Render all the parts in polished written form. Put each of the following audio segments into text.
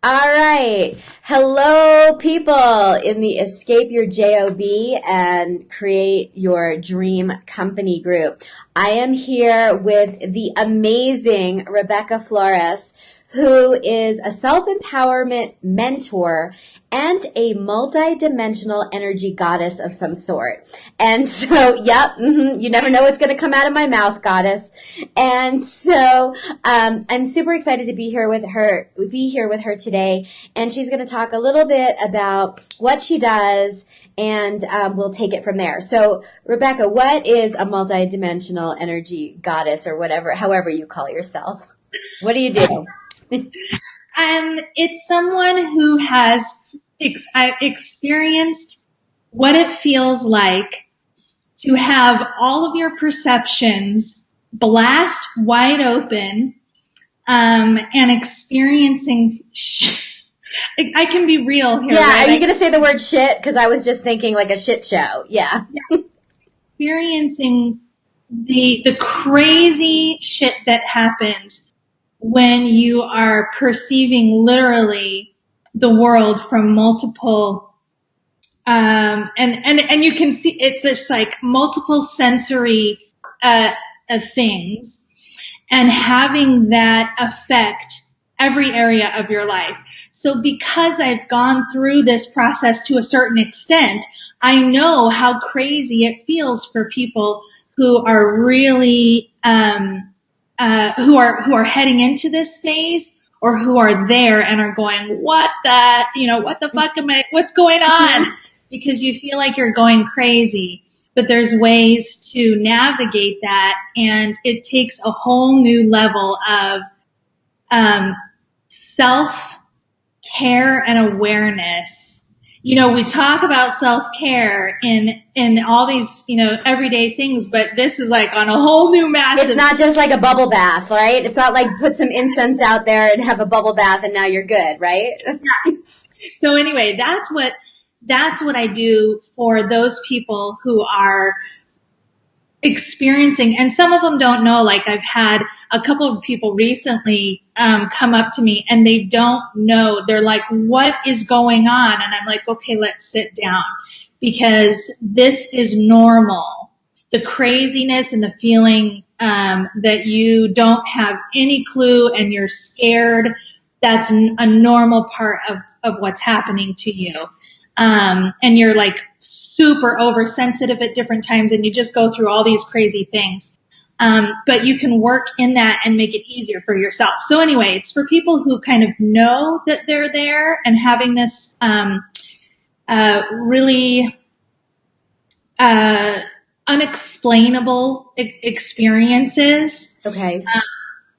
All right. Hello, people in the Escape Your J.O.B and Create Your Dream Company group. I am here with the amazing Rebecca Flores, who is a self-empowerment mentor and a multi-dimensional energy goddess of some sort. And so, you never know what's going to come out of my mouth, goddess. And so, I'm super excited to be here with her today. And she's going to talk a little bit about what she does, and we'll take it from there. So, Rebecca, what is a multi-dimensional energy goddess, or whatever, however you call yourself? What do you do? It's someone who has I've experienced what it feels like to have all of your perceptions blast wide open, and experiencing. I can be real here. Yeah, right? are you going to say the word shit? Because I was just thinking like a shit show. Yeah. Experiencing the crazy shit that happens when you are perceiving literally the world from multiple, and you can see it's just like multiple sensory, things, and having that affect every area of your life. So because I've gone through this process to a certain extent, I know how crazy it feels for people who are really, who are heading into this phase, or who are there and are going, what the fuck what's going on? Because you feel like you're going crazy. But there's ways to navigate that, and it takes a whole new level of, self-care and awareness. We talk about self-care in all these, everyday things, but this is like on a whole new massive. It's not just like a bubble bath, right? It's not like put some incense out there and have a bubble bath and now you're good, right? So anyway, that's what I do for those people who are experiencing, and some of them don't know. Like, I've had a couple of people recently come up to me and they don't know. They're like, what is going on? And I'm like, okay, let's sit down, because this is normal. The craziness and the feeling that you don't have any clue and you're scared, that's a normal part of what's happening to you. And you're like super oversensitive at different times, and you just go through all these crazy things. But you can work in that and make it easier for yourself. So anyway, it's for people who kind of know that they're there and having this, really, unexplainable experiences. Okay.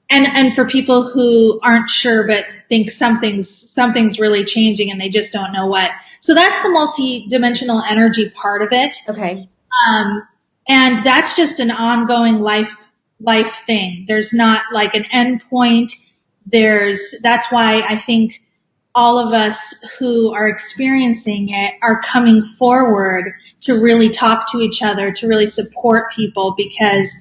And for people who aren't sure but think something's really changing and they just don't know what. So that's the multi-dimensional energy part of it. Okay. And that's just an ongoing life thing. There's not like an end point. That's why I think all of us who are experiencing it are coming forward to really talk to each other, to really support people, because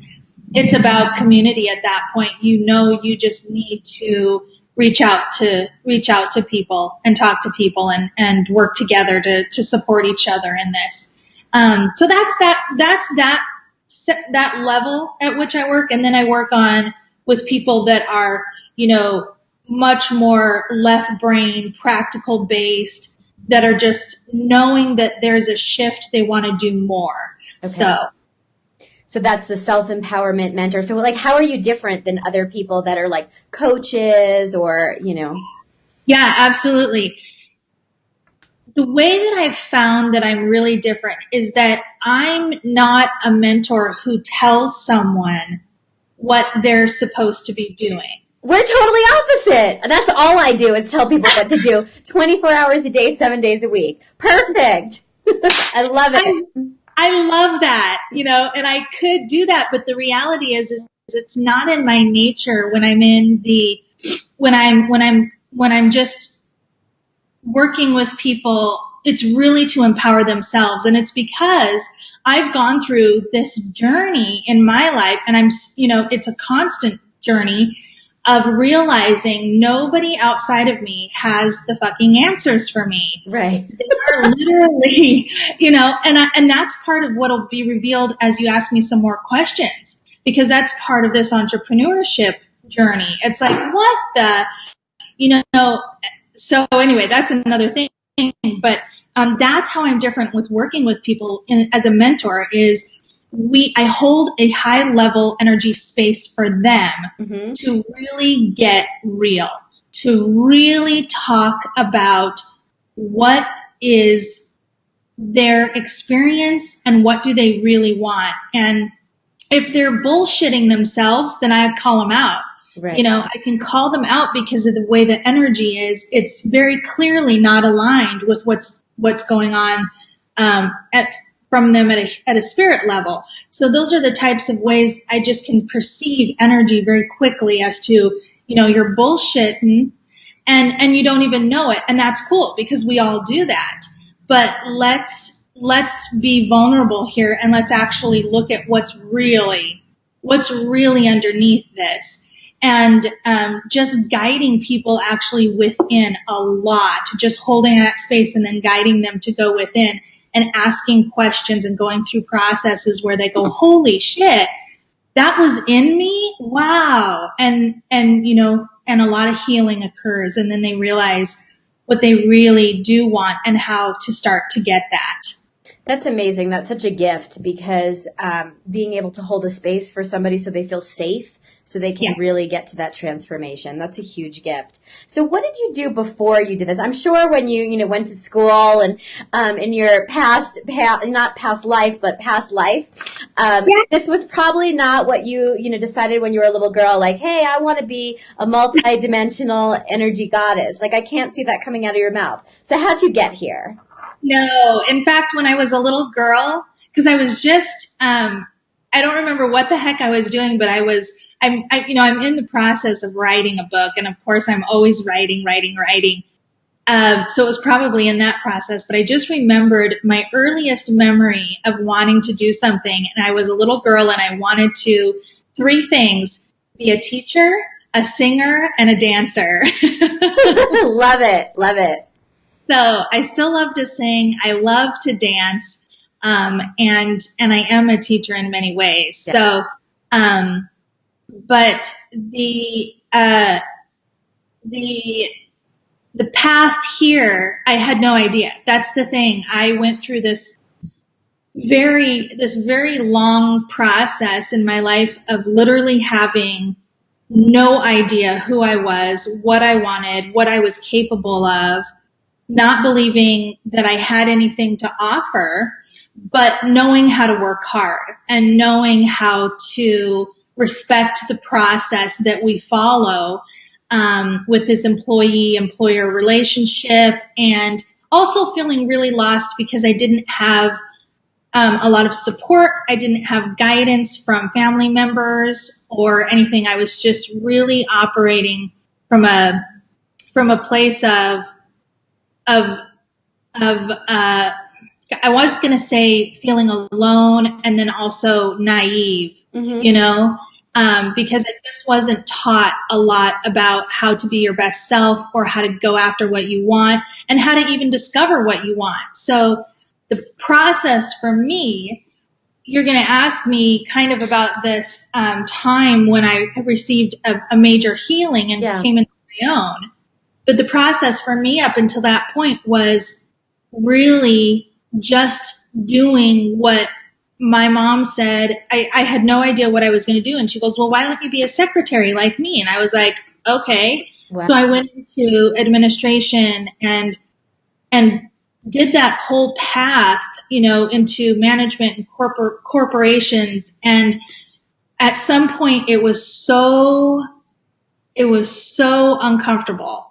it's about community at that point. You just need to reach out to people and talk to people and work together to support each other in this. So that's that level at which I work. And then I work with people that are, much more left brain, practical based, that are just knowing that there's a shift. They want to do more. Okay. So that's the self-empowerment mentor. So like, how are you different than other people that are like coaches or, Yeah, absolutely. The way that I've found that I'm really different is that I'm not a mentor who tells someone what they're supposed to be doing. We're totally opposite. That's all I do is tell people what to do 24 hours a day, 7 days a week. Perfect. I love it. I love that, and I could do that, but the reality is it's not in my nature when I'm just working with people. It's really to empower themselves. And it's because I've gone through this journey in my life, and it's a constant journey of realizing nobody outside of me has the fucking answers for me. Right. They are literally, and that's part of what'll be revealed as you ask me some more questions, because that's part of this entrepreneurship journey. It's like, what the, so anyway, that's another thing. But that's how I'm different with working with people as a mentor is I hold a high level energy space for them to really get real, to really talk about what is their experience and what do they really want. And if they're bullshitting themselves, then I call them out. Right. I can call them out because of the way the energy is. It's very clearly not aligned with what's going on from them at a spirit level. So those are the types of ways I just can perceive energy very quickly as to, you're bullshitting and you don't even know it. And that's cool because we all do that. But let's be vulnerable here and let's actually look at what's really underneath this. And just guiding people actually within a lot, just holding that space and then guiding them to go within and asking questions and going through processes where they go, holy shit, that was in me? Wow. And a lot of healing occurs. And then they realize what they really do want and how to start to get that. That's amazing. That's such a gift because being able to hold a space for somebody so they feel safe, so they can really get to that transformation. That's a huge gift. So what did you do before you did this? I'm sure when you went to school and in your not past life, but past life, this was probably not what you decided when you were a little girl, like, hey, I want to be a multi-dimensional energy goddess. Like, I can't see that coming out of your mouth. So how'd you get here? No, in fact, when I was a little girl, because I was just, I don't remember what the heck I was doing, but I'm in the process of writing a book, and of course I'm always writing. So it was probably in that process, but I just remembered my earliest memory of wanting to do something, and I was a little girl and I wanted to, 3 things, be a teacher, a singer, and a dancer. Love it. So I still love to sing. I love to dance. And I am a teacher in many ways. Yeah. So, but the path here, I had no idea. That's the thing. I went through this very long process in my life of literally having no idea who I was, what I wanted, what I was capable of, not believing that I had anything to offer, but knowing how to work hard and knowing how to respect the process that we follow with this employee-employer relationship, and also feeling really lost because I didn't have a lot of support. I didn't have guidance from family members or anything. I was just really operating from a place of I was going to say feeling alone and then also naive, because I just wasn't taught a lot about how to be your best self or how to go after what you want and how to even discover what you want. So the process for me, you're going to ask me kind of about this time when I received a major healing and came into my own. But the process for me up until that point was really just doing what my mom said. I had no idea what I was going to do. And she goes, well, why don't you be a secretary like me? And I was like, okay. Wow. So I went into administration and did that whole path, into management and corporations. And at some point it was so uncomfortable.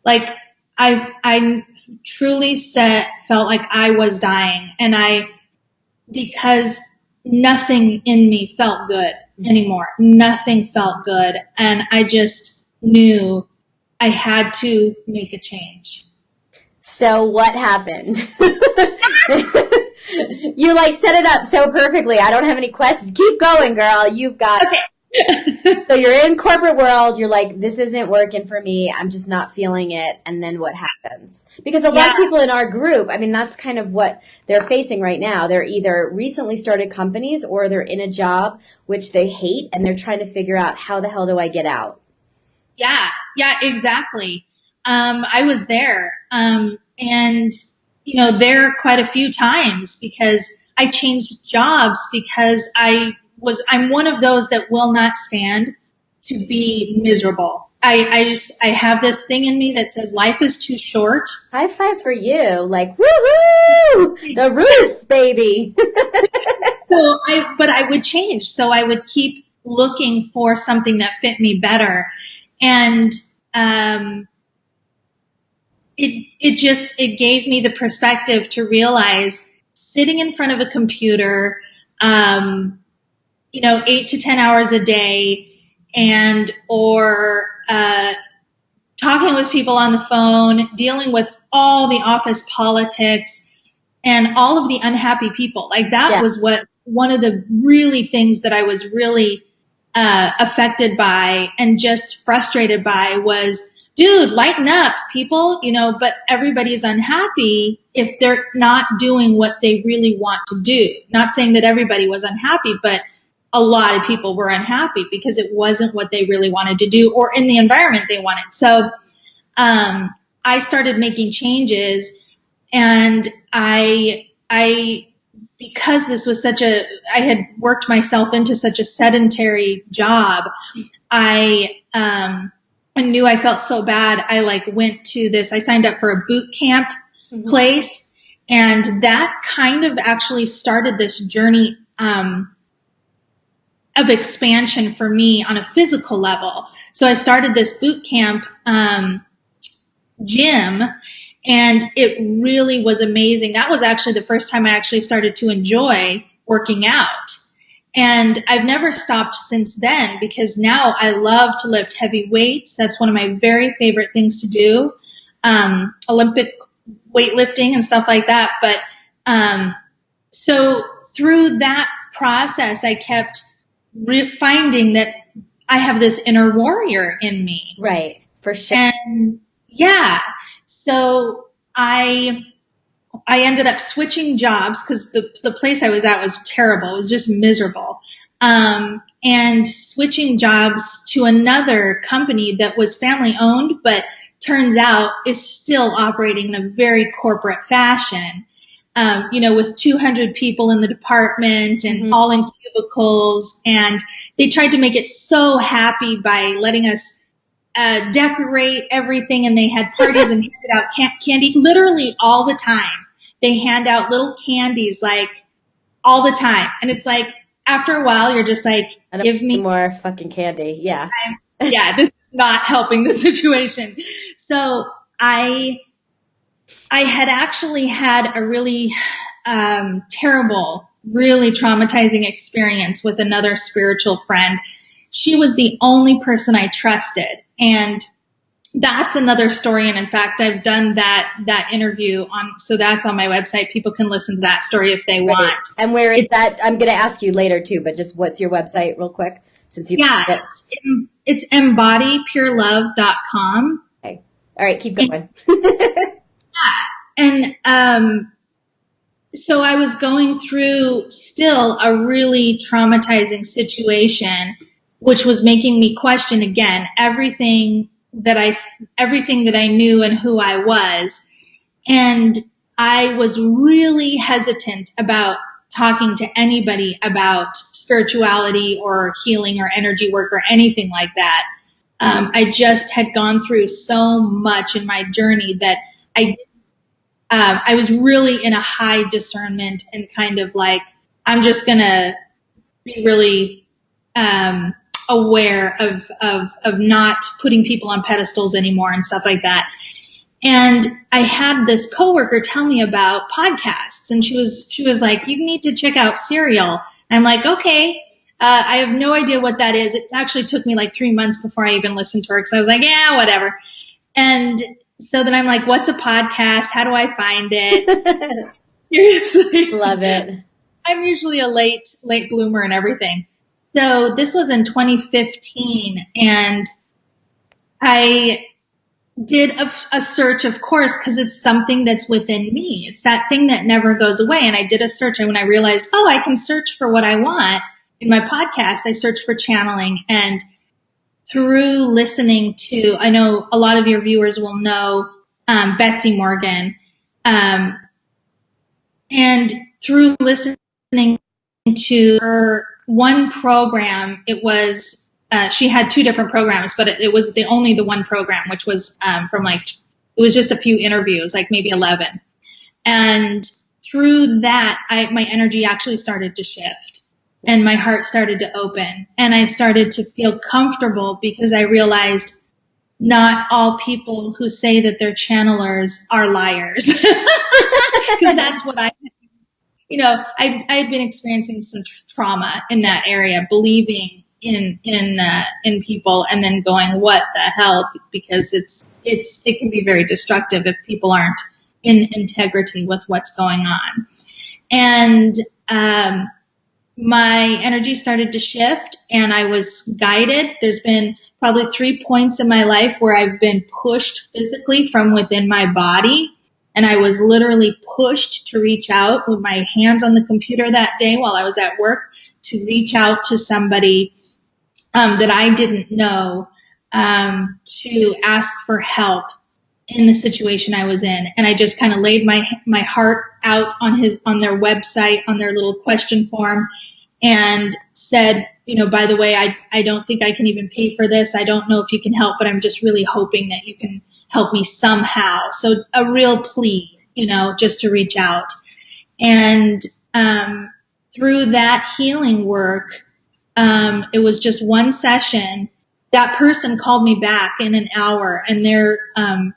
Like I truly felt like I was dying, and because nothing in me felt good anymore. Nothing felt good, and I just knew I had to make a change. So what happened? You set it up so perfectly. I don't have any questions. Keep going, girl. You've got. Okay. So you're in corporate world, you're like, this isn't working for me, I'm just not feeling it, and then what happens? Because a lot Yeah, of people in our group, I mean, that's kind of what they're facing right now. They're either recently started companies or they're in a job which they hate and they're trying to figure out how the hell do I get out? yeah, exactly. I was there, and there quite a few times because I changed jobs because I'm one of those that will not stand to be miserable. I have this thing in me that says life is too short. High five for you. Like, woohoo! The roof, baby. But I would change. So I would keep looking for something that fit me better. And, it gave me the perspective to realize sitting in front of a computer, 8 to 10 hours a day or talking with people on the phone, dealing with all the office politics and all of the unhappy people. Like that was one of the really things that I was really affected by and just frustrated by was, dude, lighten up, people, but everybody's unhappy if they're not doing what they really want to do. Not saying that everybody was unhappy, but a lot of people were unhappy because it wasn't what they really wanted to do or in the environment they wanted. So I started making changes, and because this was I had worked myself into such a sedentary job, I knew I felt so bad. I went to I signed up for a boot camp place, and that kind of actually started this journey, of expansion for me on a physical level. So I started this boot camp, gym, and it really was amazing. That was actually the first time I actually started to enjoy working out. And I've never stopped since then because now I love to lift heavy weights. That's one of my very favorite things to do. Olympic weightlifting and stuff like that. But, so through that process, I kept finding that I have this inner warrior in me. Right. For sure. And yeah, so I ended up switching jobs because the place I was at was terrible. It was just miserable. And switching jobs to another company that was family owned, but turns out is still operating in a very corporate fashion. With 200 people in the department and all in cubicles. And they tried to make it so happy by letting us decorate everything, and they had parties and handed out candy literally all the time. They hand out little candies all the time. And it's after a while, you're just give me more fucking candy. Yeah. Yeah, this is not helping the situation. So I had actually had a really terrible, really traumatizing experience with another spiritual friend. She was the only person I trusted. And that's another story. And in fact, I've done that interview so that's on my website. People can listen to that story if they want. And where is that? I'm going to ask you later too, but just what's your website real quick? It's embodipurelove.com. Okay. All right. Keep going. And, so I was going through still a really traumatizing situation, which was making me question again everything that I knew and who I was. And I was really hesitant about talking to anybody about spirituality or healing or energy work or anything like that. I just had gone through so much in my journey that I was really in a high discernment and kind of I'm just going to be really aware of not putting people on pedestals anymore and stuff like that. And I had this coworker tell me about podcasts, and she was like, you need to check out Serial. And I'm like, okay. I have no idea what that is. It actually took me 3 months before I even listened to her, because I was like, yeah, whatever. And so then I'm like, what's a podcast? How do I find it? Seriously. Love it. I'm usually a late bloomer and everything. So this was in 2015, and I did a search, of course, because it's something that's within me. It's that thing that never goes away. And I did a search, and when I realized, oh, I can search for what I want in my podcast, I searched for channeling. And through listening to, I know a lot of your viewers will know Betsy Morgan, and through listening to her one program, it was she had two different programs, but it was only the one program, which was from it was just a few interviews, like maybe 11. And through that, my energy actually started to shift, and my heart started to open, and I started to feel comfortable because I realized not all people who say that they're channelers are liars. Because that's what I had been experiencing some trauma in that area, believing in people, and then going, what the hell? Because it can be very destructive if people aren't in integrity with what's going on. And my energy started to shift, and I was guided. There's been probably 3 points in my life where I've been pushed physically from within my body. And I was literally pushed to reach out with my hands on the computer that day while I was at work to reach out to somebody that I didn't know, to ask for help in the situation I was in. And I just kind of laid my heart out on their website, on their little question form, and said, by the way, I don't think I can even pay for this. I don't know if you can help, but I'm just really hoping that you can help me somehow. So a real plea, just to reach out. And through that healing work, it was just one session. That person called me back in an hour, and they're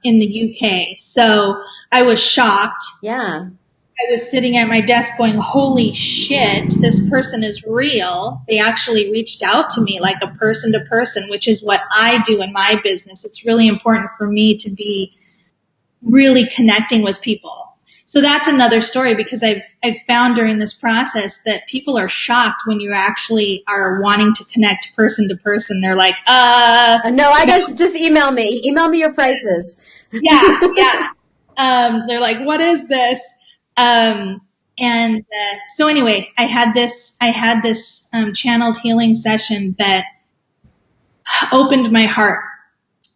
in the UK. So I was shocked. Yeah. I was sitting at my desk going, holy shit, this person is real. They actually reached out to me like a person to person, which is what I do in my business. It's really important for me to be really connecting with people. So that's another story, because I've found during this process that people are shocked when you actually are wanting to connect person to person. They're like, no, I guess just email me. Email me your prices. Yeah. They're like, what is this? So anyway, I had this channeled healing session that opened my heart,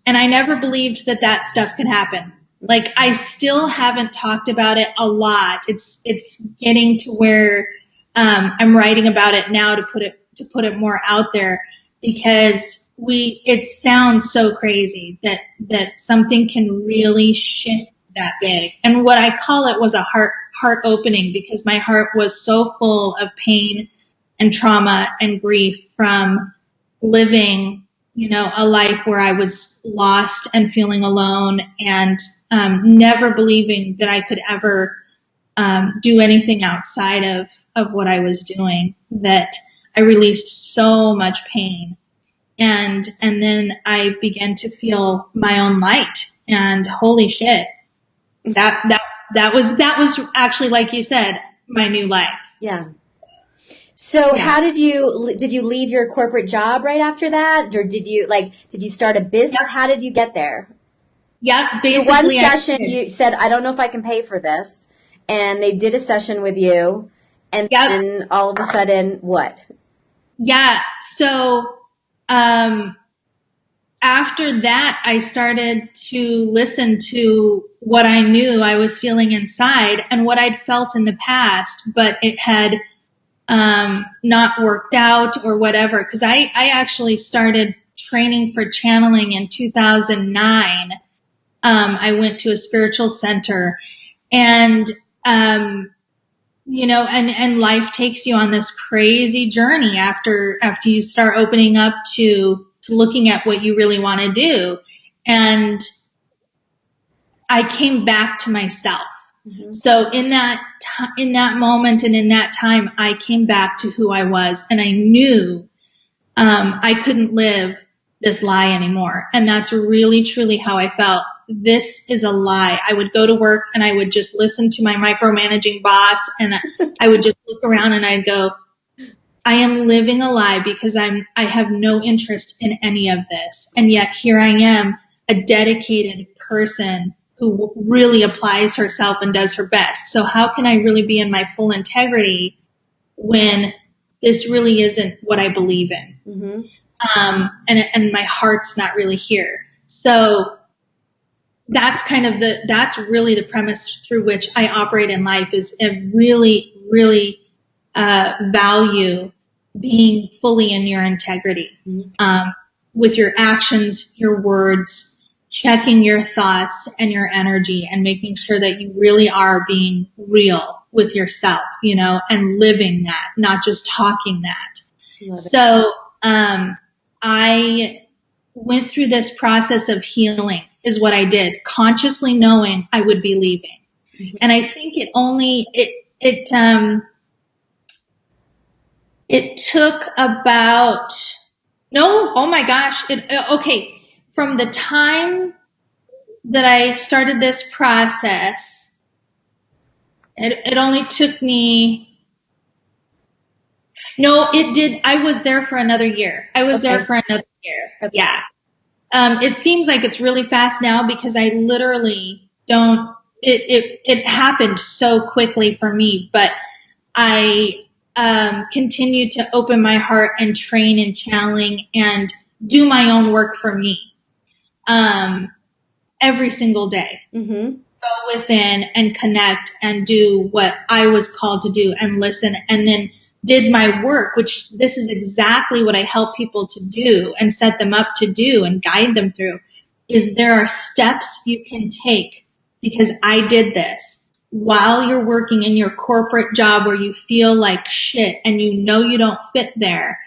and I never believed that stuff could happen. Like, I still haven't talked about it a lot. It's getting to where I'm writing about it now to put it more out there, because it sounds so crazy that something can really shift that big. And what I call it was a heart opening, because my heart was so full of pain and trauma and grief from living, a life where I was lost and feeling alone, and never believing that I could ever do anything outside of what I was doing, that I released so much pain. And then I began to feel my own light, and holy shit, that was actually, like you said, my new life. Yeah. So how did you leave your corporate job right after that? Or did you start a business? Yep. How did you get there? Yeah, basically. The one session you said, I don't know if I can pay for this. And they did a session with you. And then all of a sudden, what? Yeah. So, after that, I started to listen to what I knew I was feeling inside and what I'd felt in the past, but it had not worked out or whatever. Because I actually started training for channeling in 2009. I went to a spiritual center, and and life takes you on this crazy journey after you start opening up to looking at what you really want to do. And I came back to myself. Mm-hmm. So in that moment and in that time, I came back to who I was, and I knew I couldn't live this lie anymore. And that's really, truly how I felt. This is a lie. I would go to work and I would just listen to my micromanaging boss, and I would just look around and I'd go, I am living a lie because I have no interest in any of this. And yet here I am, a dedicated person who really applies herself and does her best. So how can I really be in my full integrity when this really isn't what I believe in? Mm-hmm. And my heart's not really here. So that's that's really the premise through which I operate in life, is a really, really value being fully in your integrity, with your actions, your words, checking your thoughts and your energy, and making sure that you really are being real with yourself, and living that, not just talking that. So I went through this process of healing, is what I did, consciously knowing I would be leaving. Mm-hmm. And I think it took about, from the time that I started this process, it only took me, I was there for another year. Okay. Yeah. It seems like it's really fast now because I literally don't, it happened so quickly for me, but I continue to open my heart and train and challenge and do my own work for me every single day. Mm-hmm. Go within and connect and do what I was called to do and listen, and then did my work, which this is exactly what I help people to do and set them up to do and guide them through, is there are steps you can take, because I did this. While you're working in your corporate job where you feel like shit and you don't fit there,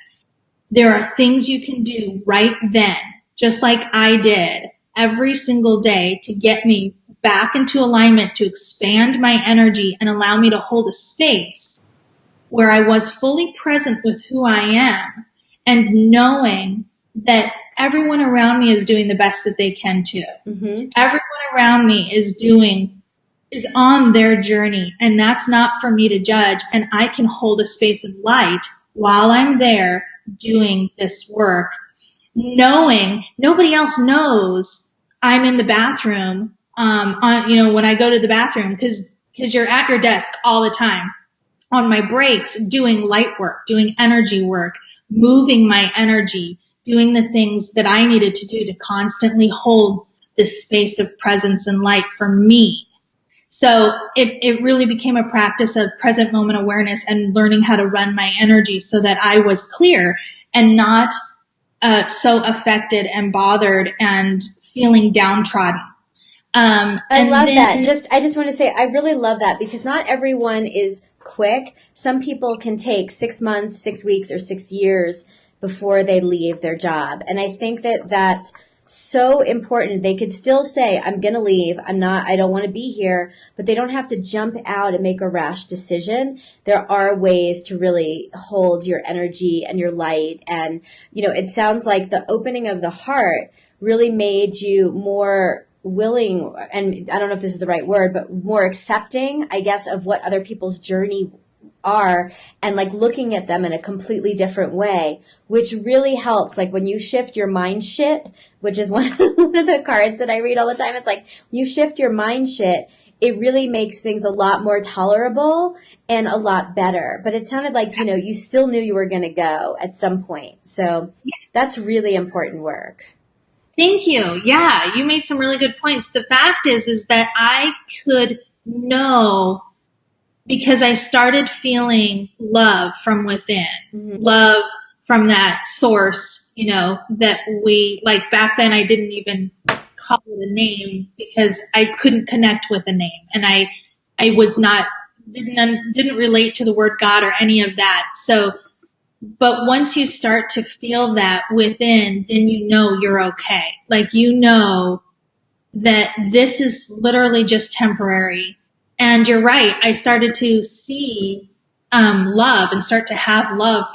there are things you can do right then, just like I did every single day, to get me back into alignment, to expand my energy and allow me to hold a space where I was fully present with who I am, and knowing that everyone around me is doing the best that they can too. Mm-hmm. Everyone around me is on their journey, and that's not for me to judge. And I can hold a space of light while I'm there doing this work, knowing nobody else knows I'm in the bathroom, when I go to the bathroom, because you're at your desk all the time. On my breaks, doing light work, doing energy work, moving my energy, doing the things that I needed to do to constantly hold this space of presence and light for me. So it really became a practice of present moment awareness and learning how to run my energy so that I was clear and not so affected and bothered and feeling downtrodden. I love that. I just want to say, I really love that, because not everyone is quick. Some people can take 6 months, 6 weeks, or 6 years before they leave their job. And I think that that's so important. They could still say, I'm going to leave. I don't want to be here, but they don't have to jump out and make a rash decision. There are ways to really hold your energy and your light. And, it sounds like the opening of the heart really made you more willing, and I don't know if this is the right word, but more accepting, I guess, of what other people's journey are, and like looking at them in a completely different way, which really helps. Like when you shift your mind shit, which is one of the cards that I read all the time, it's like when you shift your mind shit, it really makes things a lot more tolerable and a lot better. But it sounded like, you still knew you were going to go at some point. So that's really important work. Thank you. Yeah, you made some really good points. The fact is that I could know, because I started feeling love from within, love from that source, that we, like back then I didn't even call it a name because I couldn't connect with a name. And I was didn't relate to the word God or any of that. So, but once you start to feel that within, then you're okay. Like, that this is literally just temporary. And you're right. I started to see love and start to have love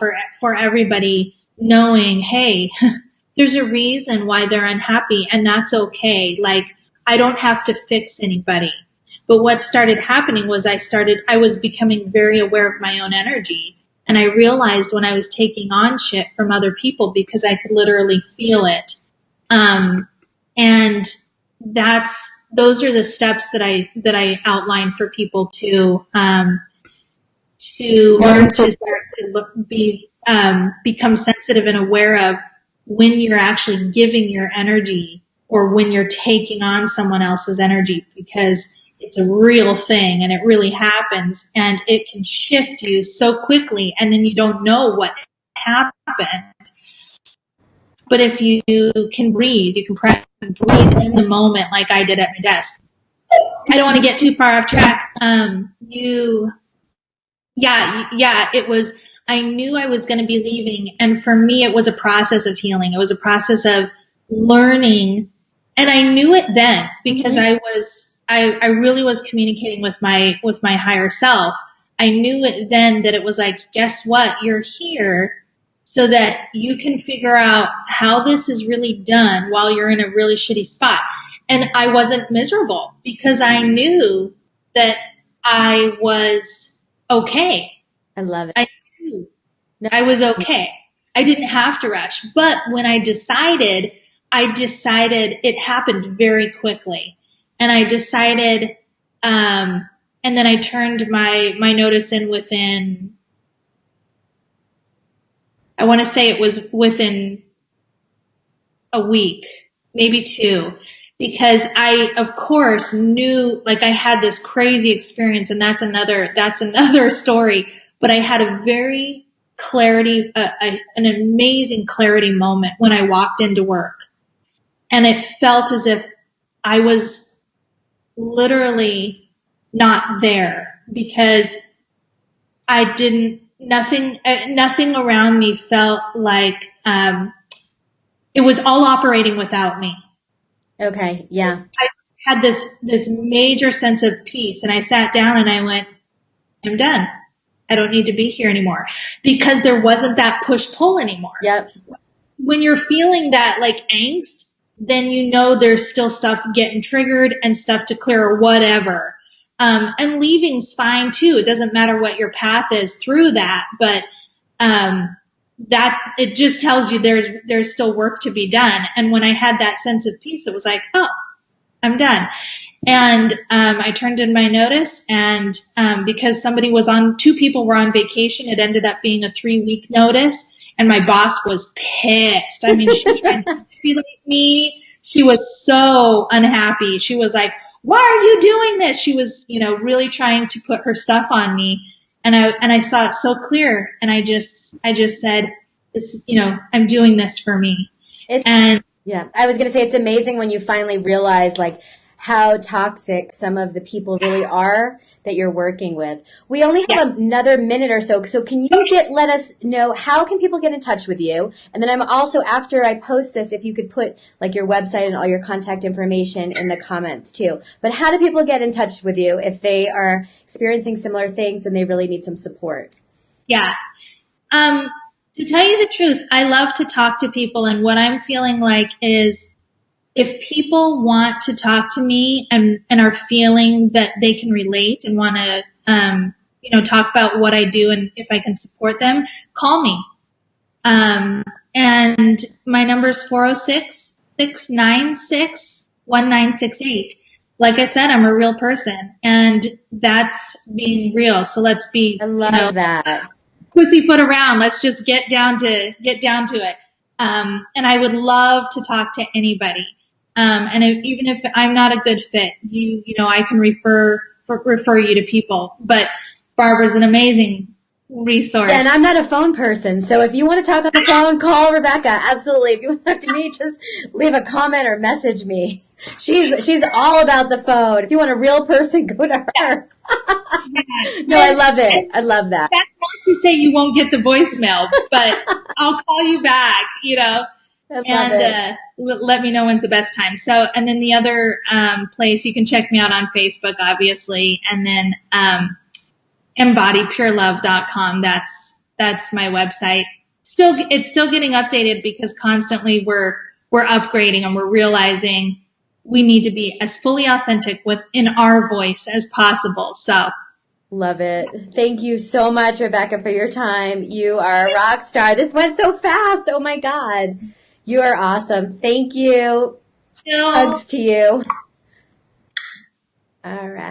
for everybody, knowing, hey, there's a reason why they're unhappy, and that's okay. Like, I don't have to fix anybody. But what started happening was I was becoming very aware of my own energy. And I realized when I was taking on shit from other people because I could literally feel it. And those are the steps that I outline for people to learn to start to become sensitive and aware of when you're actually giving your energy or when you're taking on someone else's energy, because it's a real thing and it really happens, and it can shift you so quickly and then you don't know what happened. But if you can breathe, you can breathe in the moment like I did at my desk. I don't want to get too far off track. It was, I knew I was going to be leaving. And for me, it was a process of healing. It was a process of learning. And I knew it then because I really was communicating with my higher self. I knew it then that it was like, guess what? You're here so that you can figure out how this is really done while you're in a really shitty spot. And I wasn't miserable because I knew that I was okay. I love it. I knew I was okay. I didn't have to rush. But when I decided it happened very quickly. And I decided, and then I turned my notice in within, I want to say it was within a week, maybe 2, because I, of course, knew, like, I had this crazy experience, and that's another story, but I had a very an amazing clarity moment when I walked into work. And it felt as if I was literally not there because nothing around me felt like, it was all operating without me. Okay. Yeah. I had this major sense of peace, and I sat down and I went, I'm done. I don't need to be here anymore, because there wasn't that push-pull anymore. Yep. When you're feeling that like angst, then you know there's still stuff getting triggered and stuff to clear or whatever. And leaving's fine too. It doesn't matter what your path is through that, but that it just tells you there's still work to be done. And when I had that sense of peace, it was like, oh, I'm done. And I turned in my notice, and because 2 people were on vacation, it ended up being a 3-week notice. And my boss was pissed. I mean, she tried to manipulate me. She was so unhappy. She was like, why are you doing this? She was, really trying to put her stuff on me. And I saw it so clear. And I just said, this, I'm doing this for me. Yeah, I was going to say, it's amazing when you finally realize like how toxic some of the people really are that you're working with. We only have another minute or so. So can you let us know, how can people get in touch with you? And then I'm also, after I post this, if you could put like your website and all your contact information in the comments too. But how do people get in touch with you if they are experiencing similar things and they really need some support? Yeah. To tell you the truth, I love to talk to people, and what I'm feeling like is, if people want to talk to me and are feeling that they can relate and want to, talk about what I do and if I can support them, call me. And my number is 406-696-1968. Like I said, I'm a real person, and that's being real. So let's be, I love that. Pussyfoot around. Let's just get down to it. And I would love to talk to anybody. And even if I'm not a good fit, I can refer you to people. But Barbra's an amazing resource. Yeah, and I'm not a phone person, so if you want to talk on the phone, call Rebecca. Absolutely. If you want to talk to me, just leave a comment or message me. She's all about the phone. If you want a real person, go to her. No, I love it. I love that. That's not to say you won't get the voicemail, but I'll call you back, let me know when's the best time. So, and then the other place, you can check me out on Facebook, obviously, and then embodypurelove.com. That's my website. It's still getting updated because constantly we're upgrading, and we're realizing we need to be as fully authentic within our voice as possible. So Love it. Thank you so much, Rebecca, for your time. You are a rock star. This went so fast. Oh my God. You are awesome. Thank you. You know, Hugs to you. All right.